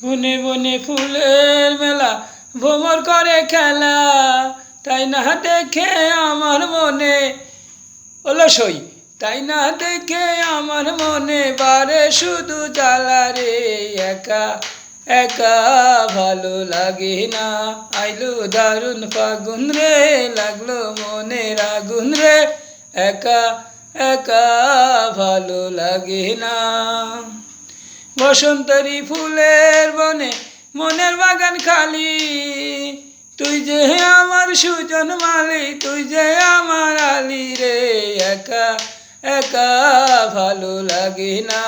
বনে বনে ফুলের মেলা ভ্রমর করে খেলা, তাই না দেখে আমার মনে অলসই, তাই না দেখে আমার মনে বারে শুধু জ্বালা রে। একা একা ভালো লাগে না, আইলো দারুণ ফাগুন রে, লাগলো মনের আগুন রে। একা একা ভালো লাগে না। বসন্তরী ফুলের বনে মনের বাগান খালি, তুই যে আমার সুজন মালি, তুই যে আমার আলি রে। একা একা ভালো লাগে না,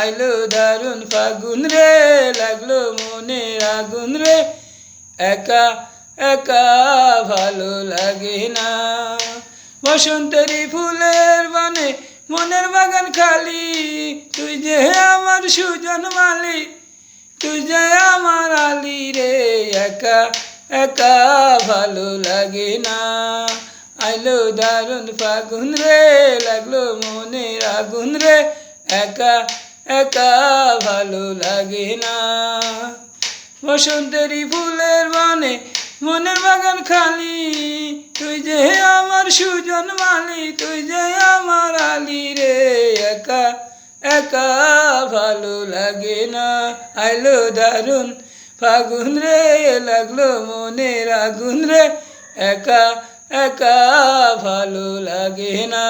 আইলো দারুণ ফাগুন রে, লাগলো মনের আগুন রে। একা একা ভালো লাগে না। বসন্তরী ফুলের বনে মনের বাগান খালি, তুই যে আমার সুজন মালি, তুই যে আমার আলি রে। একা একা ভালো লাগে না, আইলো দারুণ ফাগুন রে, লাগলো মনের আগুন রে। একা একা ভালো লাগে না। বসন্তরী ফুলের বনে মনের বাগান খালি, তুই যে আমার সুজন মালি, তুই যে আমার আলি রে। একা একা ভালো লাগে না, আইলো দারুণ ফাগুন রে, লাগলো মনের আগুন রে। একা একা ভালো লাগে না।